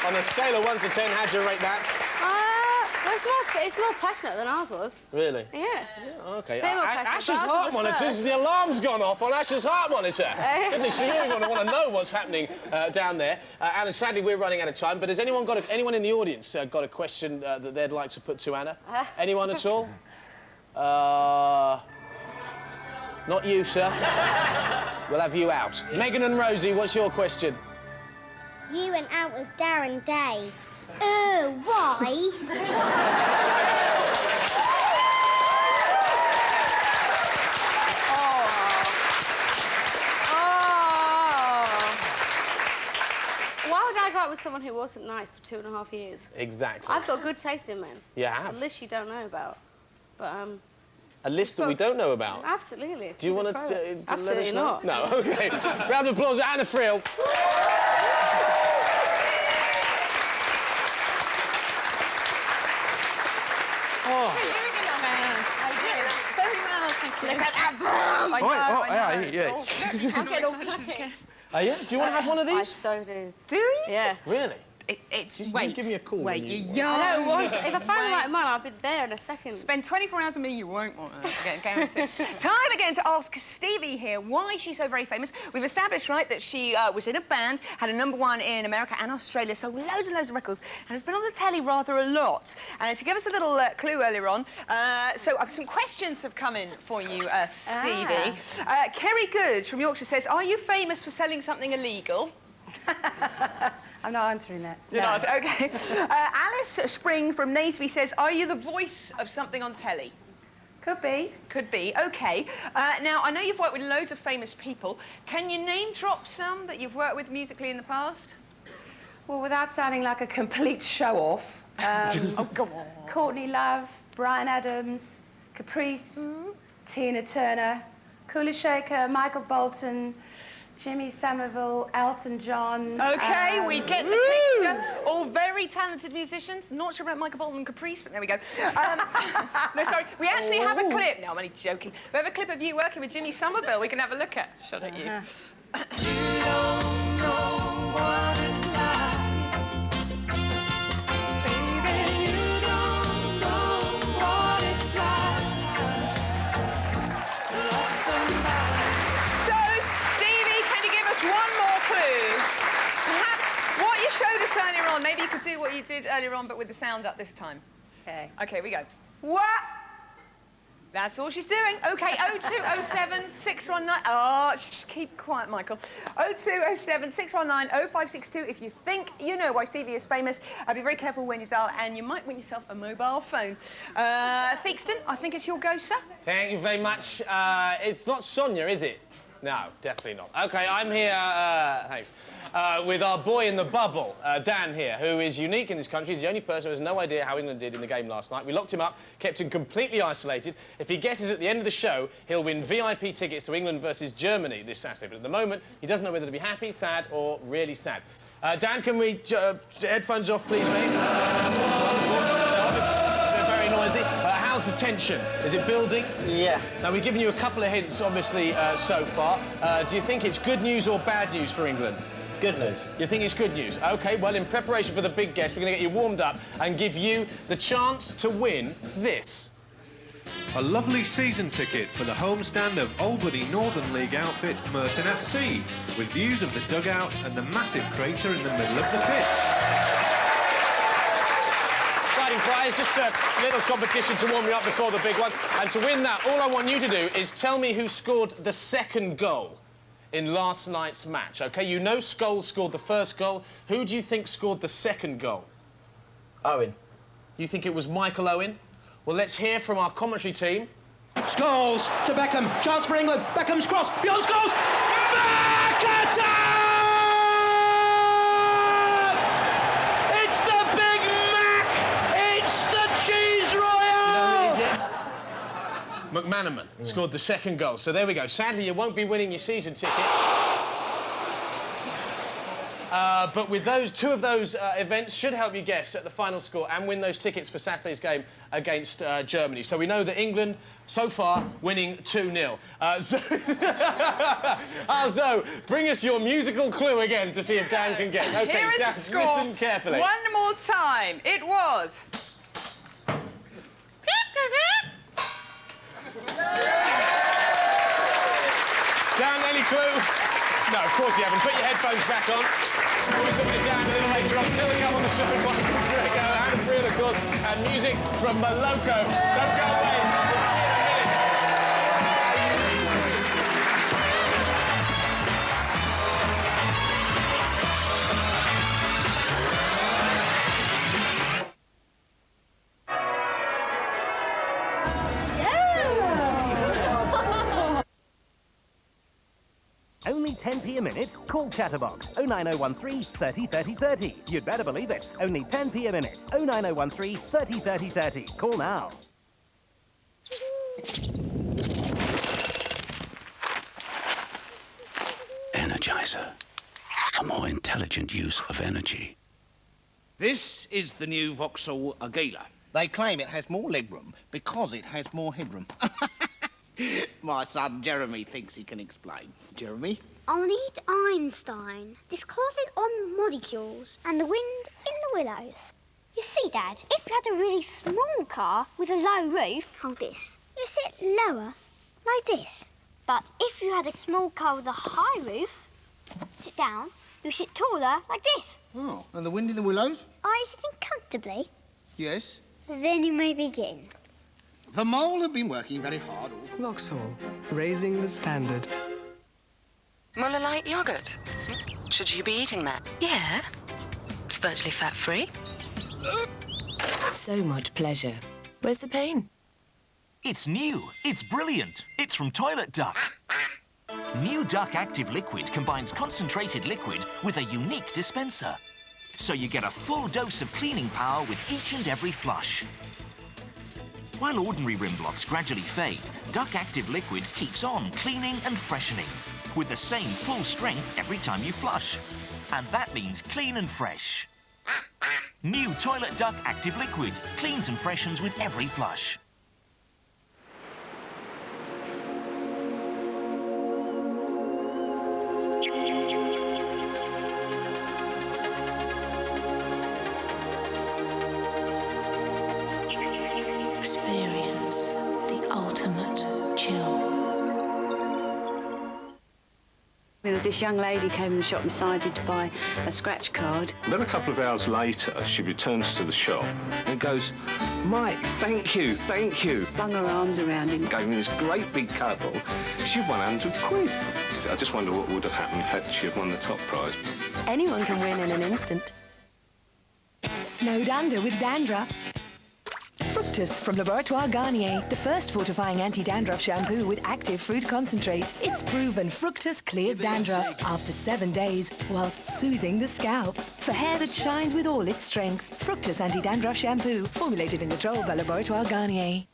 On a scale of 1 to 10, how'd you rate that? It's more passionate than ours was. Really? Yeah. OK. Bit more passionate, Ash's but ours was heart the monitor, first. the alarm's gone off on Ash's heart monitor. Goodness, you're going to want to know what's happening down there. And sadly, we're running out of time. But has anyone anyone in the audience got a question that they'd like to put to Anna? Anyone at all? Not you, sir. We'll have you out. Megan and Rosie, what's your question? You went out with Darren Day. Why? Why would I go out with someone who wasn't nice for 2.5 years? Exactly. I've got good taste in men. You have? A list you don't know about. But, A list that we don't know about? Absolutely. Do you want to Absolutely let us know? not. No, OK. Round of applause for Anna Friel. Oh. I did. Very well, thank you. Look at that broom! I know. Yeah. I'm getting all clappy. Yeah? Do you want to have one of these? I so do. Do you? Yeah. Really? Wait. Give me a call. Wait, when you're young. I know, once, if I find the right man, I'll be there in a second. Spend 24 hours with me, you won't want to get guaranteed. Time again to ask Stevie here why she's so very famous. We've established, right, that she was in a band, had a #1 in America and Australia, sold loads and loads of records, and has been on the telly rather a lot. And she gave us a little clue earlier on. So some questions have come in for you, Stevie. Kerry Good from Yorkshire says, are you famous for selling something illegal? I'm not answering that. You're no. not? OK. Alice Spring from Naseby says, are you the voice of something on telly? Could be. Could be, OK. Now, I know you've worked with loads of famous people. Can you name drop some that you've worked with musically in the past? Well, without sounding like a complete show-off... oh, come on. Courtney Love, Bryan Adams, Caprice, Tina Turner, Kula Shaker, Michael Bolton, Jimmy Somerville, Elton John... OK, we get the picture. All very talented musicians. Not sure about Michael Bolton and Caprice, but there we go. No, sorry. We actually have a clip. No, I'm only joking. We have a clip of you working with Jimmy Somerville we can have a look at. Shut at you. You don't know what it's like. Baby, you don't know what it's like. Love somebody. One more clue. Perhaps what you showed us earlier on, maybe you could do what you did earlier on, but with the sound up this time. OK. OK, we go. What? That's all she's doing. OK, 0207 619... Oh, shh, keep quiet, Michael. 0207 619 0562 if you think you know why Stevie is famous. Be very careful when you dial, and you might win yourself a mobile phone. Theakston, I think it's your go, sir. Thank you very much. It's not Sonia, is it? No, definitely not. OK, I'm here, thanks, with our boy in the bubble, Dan here, who is unique in this country. He's the only person who has no idea how England did in the game last night. We locked him up, kept him completely isolated. If he guesses at the end of the show, he'll win VIP tickets to England versus Germany this Saturday. But at the moment, he doesn't know whether to be happy, sad, or really sad. Dan, can we... headphones off, please, mate. They're very noisy. How's the tension? Is it building? Yeah. Now, we've given you a couple of hints, obviously, so far. Do you think it's good news or bad news for England? Good news. You think it's good news? OK, well, in preparation for the big guest, we're going to get you warmed up and give you the chance to win this. A lovely season ticket for the homestand of Albany Northern League outfit Merton FC, with views of the dugout and the massive crater in the middle of the pitch. Exciting prize, just a little competition to warm you up before the big one. And to win that, all I want you to do is tell me who scored the second goal in last night's match, OK? You know Scholes scored the first goal. Who do you think scored the second goal? Owen. You think it was Michael Owen? Well, let's hear from our commentary team. Scholes to Beckham. Chance for England. Beckham's cross. Beyond Scholes. McCririck! It's the Big Mac! It's the Cheese Royale! Do you know who it is? McManaman scored the second goal. So there we go. Sadly, you won't be winning your season ticket. But with those two of those events should help you guess at the final score and win those tickets for Saturday's game against Germany. So we know that England, so far, winning 2-0. So bring us your musical clue again to see if Dan can guess. OK, Here is Dan, the score. listen carefully. One more time. It was... Dan, any clue? No, of course you haven't. Put your headphones back on. We'll be talking to Dan a little later on. Still to come on the show. Michael Greco, Anna Friel, of course, and music from Moloko. Don't go away. We'll see you in a minute. Only 10p a minute? Call Chatterbox 09013 30 30 30. You'd better believe it. Only 10p a minute. 09013 30 30 30. Call now. Energizer. A more intelligent use of energy. This is the new Vauxhall Agila. They claim it has more legroom because it has more headroom. My son Jeremy thinks he can explain. Jeremy? I'll need Einstein. This causes on molecules and the wind in the willows. You see, Dad, if you had a really small car with a low roof, hold this, you sit lower, like this. But if you had a small car with a high roof, sit down, you sit taller, like this. Oh, and the wind in the willows? Are you sitting comfortably? Yes. Then you may begin. The mole have been working very hard. Vauxhall, raising the standard. Muller Light yogurt. Should you be eating that? Yeah. It's virtually fat-free. So much pleasure. Where's the pain? It's new. It's brilliant. It's from Toilet Duck. New Duck Active Liquid combines concentrated liquid with a unique dispenser. So you get a full dose of cleaning power with each and every flush. While ordinary rim blocks gradually fade, Duck Active Liquid keeps on cleaning and freshening with the same full strength every time you flush. And that means clean and fresh. New Toilet Duck Active Liquid cleans and freshens with every flush. Experience the ultimate chill. There was this young lady came in the shop and decided to buy a scratch card. Then a couple of hours later, she returns to the shop and goes, Mike, thank you, thank you. Flung her arms around him. Gave me this great big cuddle. She won 100 quid. I just wonder what would have happened had she have won the top prize. Anyone can win in an instant. Snowed under with dandruff. Fructus from Laboratoire Garnier, the first fortifying anti-dandruff shampoo with active fruit concentrate. It's proven Fructus clears dandruff after 7 days, whilst soothing the scalp. For hair that shines with all its strength, Fructus anti-dandruff shampoo, formulated and controlled by Laboratoire Garnier.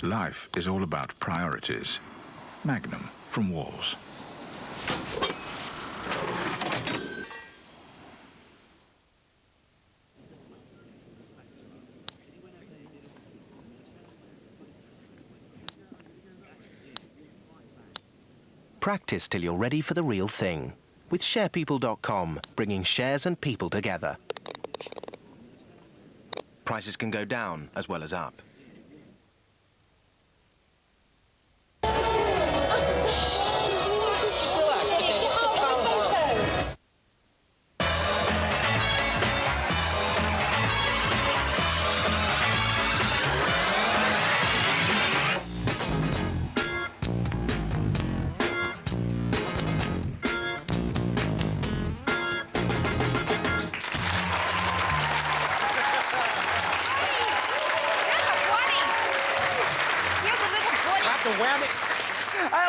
Life is all about priorities. Magnum from Walls. Practice till you're ready for the real thing. With sharepeople.com, bringing shares and people together. Prices can go down as well as up.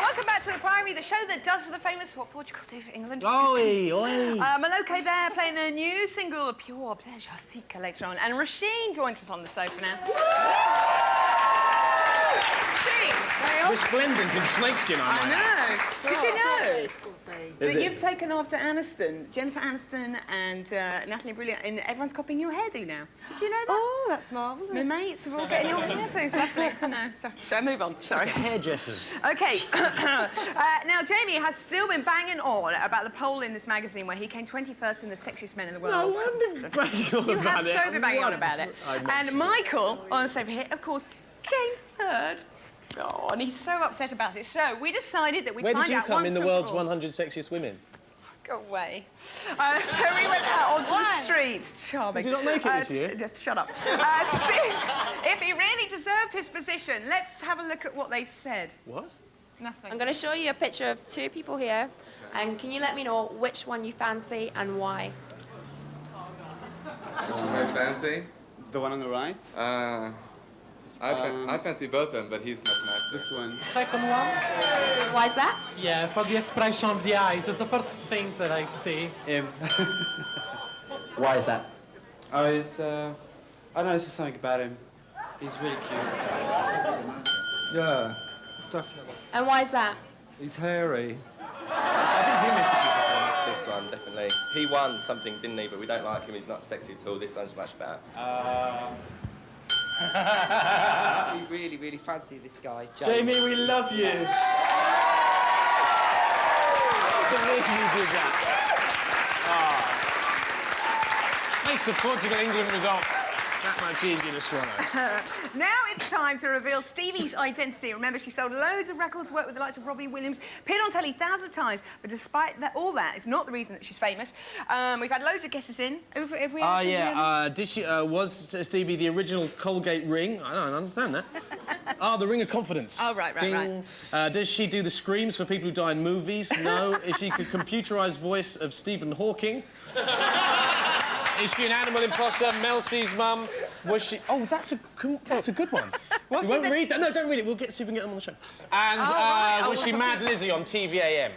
Welcome back to the Priory, the show that does for the famous what Portugal do for England. Oi, oi. Moloko there playing their new single, Pure Pleasure Seeker, later on. And Rasheen joins us on the sofa now. Rasheen, resplendent in snakeskin, I know. Did you know that it? you've taken after Aniston, Jennifer Aniston and Natalie Brilliant, and everyone's copying your hairdo now? Did you know that? Oh, that's marvellous. My mates are all getting your hairdo. Lovely. No, sorry. Shall I move on? Sorry. Hairdressers. OK. Now, Jamie has still been banging on about the poll in this magazine where he came 21st in the sexiest men in the world. No, I've been banging on You about have it. so been banging on about it. And Michael, on the sofa here, of course, came third. Oh, and he's so upset about it. So we decided that we'd Where find did you out come once in the and world's for all. 100 sexiest women? Go away. So we went out onto the streets. Charming. Did you not make it this year? Shut up. To see if he really deserved his position. Let's have a look at what they said. What? Nothing. I'm going to show you a picture of two people here, and can you let me know which one you fancy and why? Which one I fancy? The one on the right? I fancy both of them, but he's much nicer. This one. Second one? Why is that? Yeah, for the expression of the eyes. It's the first thing that I see. Him. Why is that? Oh, he's, I don't know, it's just something about him. He's really cute. Yeah, definitely. And why is that? He's hairy. This one, definitely. He won something, didn't he? But we don't like him. He's not sexy at all. This one's much better. We really, really fancy this guy. Jamie, we love you. I can't believe you did that. Makes the Portugal-England result that much easier to swallow. Now it's time to reveal Stevie's identity. Remember, she sold loads of records, worked with the likes of Robbie Williams, appeared on telly thousands of times, but despite that, all that, it's not the reason that she's famous. We've had loads of guesses in. Have we Did she, was Stevie the original Colgate ring? I don't understand that. The ring of confidence. Oh, right. Does she do the screams for people who die in movies? No. Is she the computerised voice of Stephen Hawking? Is she an animal imposter? Mel C's mum? Was she... Oh, that's a good one. You won't read that? No, don't read it. We'll see if we can get them on the show. And was she Mad Lizzie on TVAM?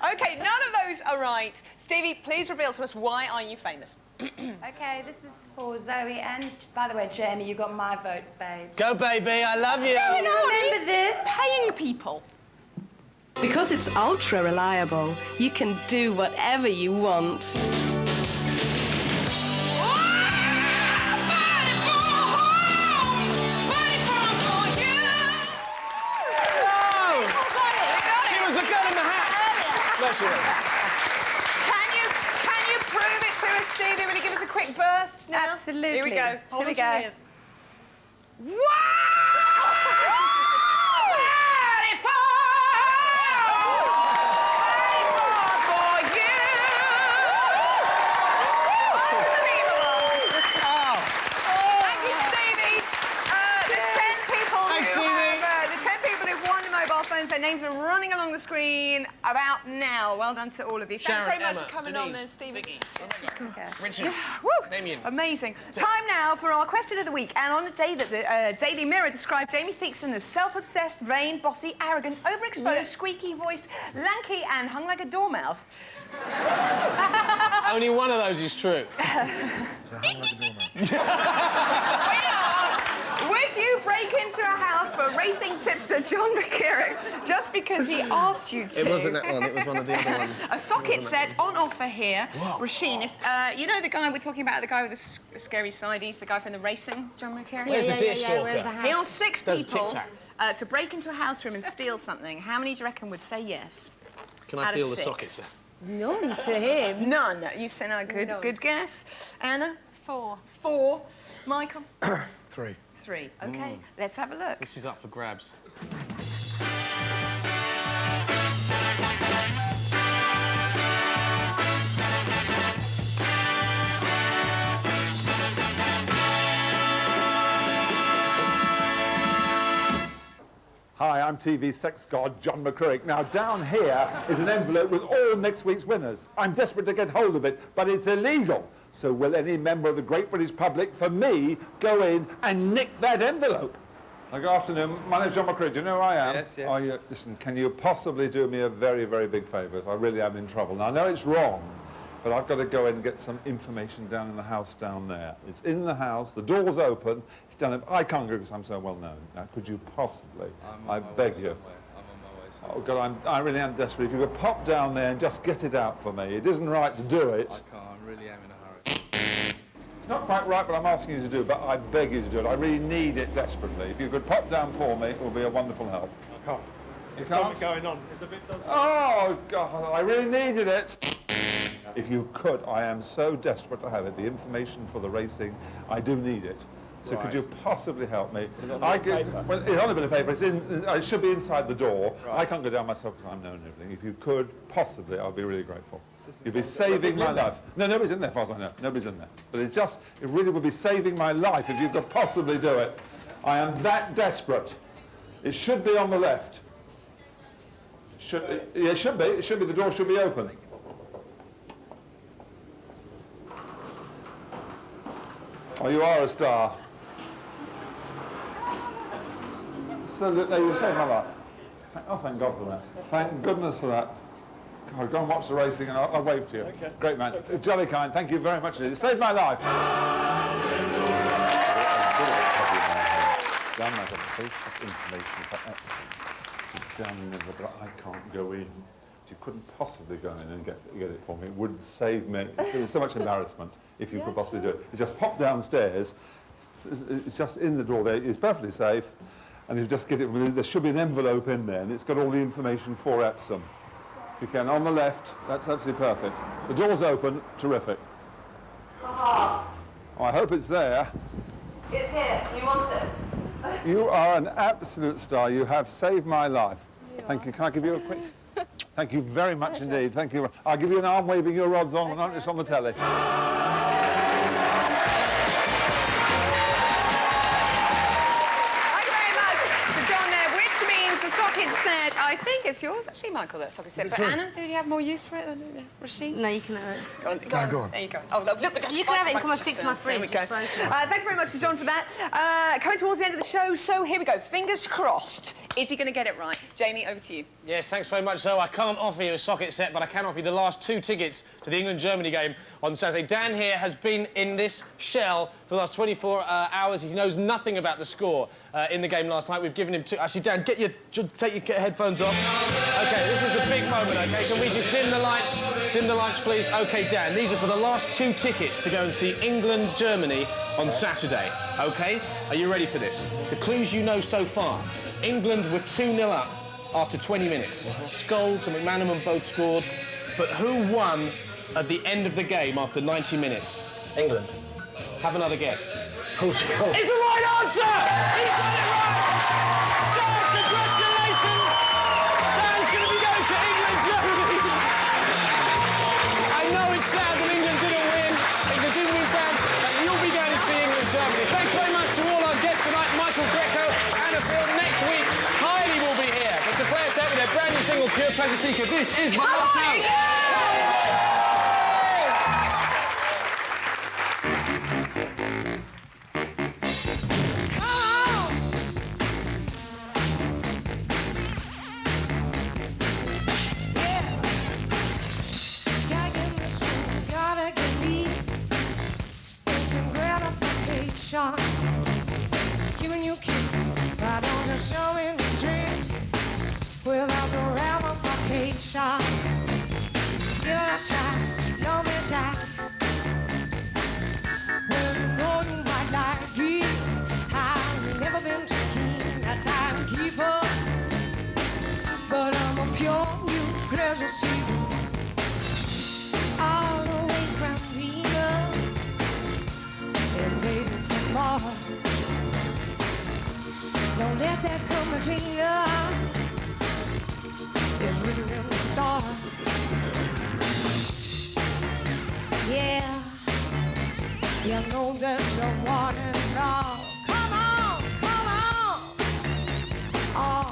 OK, none of those are right. Stevie, please reveal to us, why are you famous? OK, this is for Zoe, and by the way, Jamie, you got my vote, babe. Go, baby, I love you. Remember this? Paying people. Because it's ultra reliable, you can do whatever you want. Can you prove it to us, Stevie? Will you give us a quick burst now? Absolutely. Here we go. Hold on to your ears. Wow! Their names are running along the screen about now. Well done to all of you. Thanks very much for coming on there, Stevie. Richard, Damien. Amazing. Time now for our question of the week. And on the day that the Daily Mirror described Jamie Theakston as self-obsessed, vain, bossy, arrogant, overexposed, squeaky-voiced, lanky and hung like a dormouse. Only one of those is true. Would you break into a house for racing tipster John McCririck, just because he asked you to. It wasn't that one, it was one of the other ones. A socket set on offer here. Rasheen, you know the guy we're talking about, the guy with the scary side, he's the guy from the racing, John McCririck? Where's the deer stalker? Where's the house? He asked 6 Does people tic-tac. to break into a house room and steal something. How many do you reckon would say yes? Can I Out of feel the 6? socket set? None to him. None. You said no. Good guess. Anna? 4. 4. Michael? 3. 3. OK, let's have a look. This is up for grabs. Hi, I'm TV sex god John McCririck. Now, down here is an envelope with all next week's winners. I'm desperate to get hold of it, but it's illegal. So will any member of the great British public, for me, go in and nick that envelope? Good afternoon. My name's John McCririck. Do you know who I am? Yes, yes. Oh, listen, can you possibly do me a very, very big favour? I really am in trouble. Now, I know it's wrong, but I've got to go in and get some information down in the house down there. It's in the house, the door's open, it's down there. I can't go because I'm so well known. Now, could you possibly, I beg you. Oh, God, I really am desperate. If you could pop down there and just get it out for me. It isn't right to do it. I can't, I really am in a hurry. It's not quite right what I'm asking you to do, but I beg you to do it. I really need it desperately. If you could pop down for me, it would be a wonderful help. I can't. You There's can't? something going on. It's a bit... Oh, God, I really needed it. If you could, I am so desperate to have it. The information for the racing, I do need it. So could you possibly help me? Is it on a bit of paper? Well, it's on a bit of paper. It should be inside the door. Right. I can't go down myself because I'm known and everything. If you could, possibly, I'd be really grateful. You'd be saving my life. No, nobody's in there, as far as I know. Nobody's in there. But it really would be saving my life if you could possibly do it. I am that desperate. It should be on the left. It should be. It should be. The door should be open. Oh, you are a star. So you saved my life. Oh, thank God for that. Thank goodness for that. God, go and watch the racing and I'll wave to you. Okay. Great man. Jolly kind. Thank you very much indeed. It saved my life. Down there, I've got the information about Epsom. It's down in the middle, but I can't go in. You couldn't possibly go in and get it for me. It would save me. It's so much embarrassment if you could possibly do it. It's just pop downstairs. It's just in the door there. It's perfectly safe. And you just get it. There should be an envelope in there, and it's got all the information for Epsom. If you can, on the left, that's absolutely perfect. The door's open. Terrific. Aha. Oh, I hope it's there. It's here. You want it? You are an absolute star. You have saved my life. Thank you. Can I give you a quick... Thank you very much indeed. Thank you. I'll give you an arm waving your rods on, and it's on the telly. Set, I think it's yours, actually, Michael, that socket set. But Anna, do you have more use for it than Rasheen? No, you can have it. Go on, go on. There you go. Oh, no, look, you can have it and come and fix my fridge. There we go. Thank you very much to John for that. Coming towards the end of the show, so here we go. Fingers crossed. Is he going to get it right? Jamie, over to you. Yes, thanks very much. So I can't offer you a socket set, but I can offer you the last 2 tickets to the England-Germany game on Saturday. Dan here has been in this shell for the last 24 hours. He knows nothing about the score in the game last night. We've given him 2... Actually, Dan, take your headphones off. OK, this is the big moment, OK? Can we just dim the lights? Dim the lights, please. OK, Dan, these are for the last 2 tickets to go and see England-Germany on Saturday, OK? Are you ready for this? The clues you know so far. England were 2-0 up after 20 minutes. Scholes and McManaman both scored. But who won at the end of the game after 90 minutes? England. Have another guess. Portugal. It's the right answer! He's got it right! Dan, congratulations! Dan's going to be going to England, Germany. I know it's sad that England didn't win. England didn't win, Dan, but you'll be going to see England, Germany. Thanks very much to all our guests tonight. Michael Greco, Anna Friel. Next week, Heidi will be here. But to play us out with their brand new single, Pure Pleasure Seeker, this is Moloko. Giving you kisses, why don't to show me the dreams without the ramification. Still I try, no mishap. Well, you know you might like it. I've never been too keen a timekeeper, but I'm a pure new pleasure seeker. All the way from Venus, invaded from Mars. Don't let that come between us. It's written in the stars. Yeah, you know that you want it all. Come on, come on. Oh,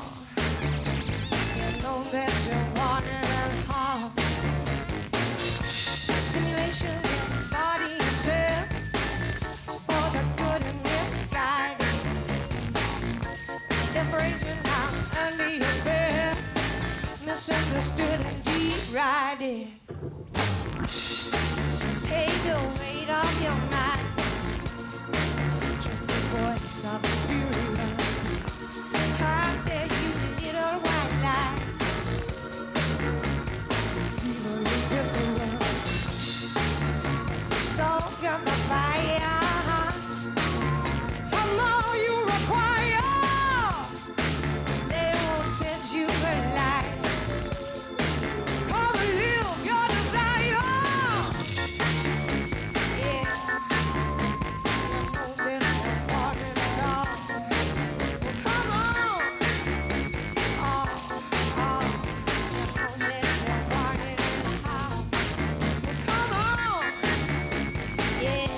you know that you want it all. Stimulation in the body itself for the good and misguided. Desperation now under his bed, misunderstood and derided. Take the weight off your mind. Just the voice of the spirit. How dare you, little white lie? Feel a indifference. Stoke up the fire. How more you require? They won't set you alight. Come and live your desire. Yeah. You know that you want it all. Well, come on. Oh, oh. You know that you want it all. Well, come on. Yeah.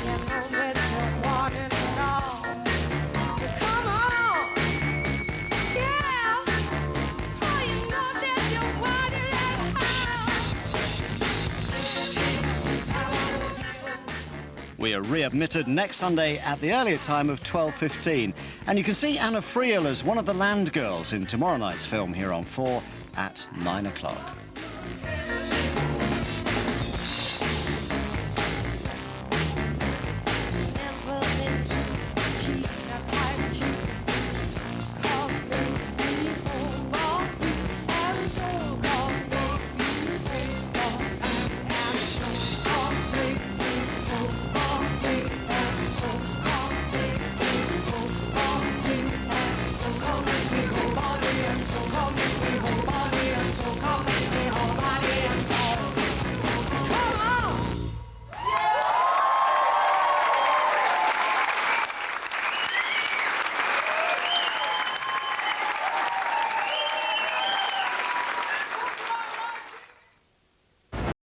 You know that you want it all. Well, come on. Yeah. Oh, you know that you want it We are readmitted next Sunday at the earlier time of 12:15. And you can see Anna Friel as one of the land girls in tomorrow night's film here on 4 at 9 o'clock.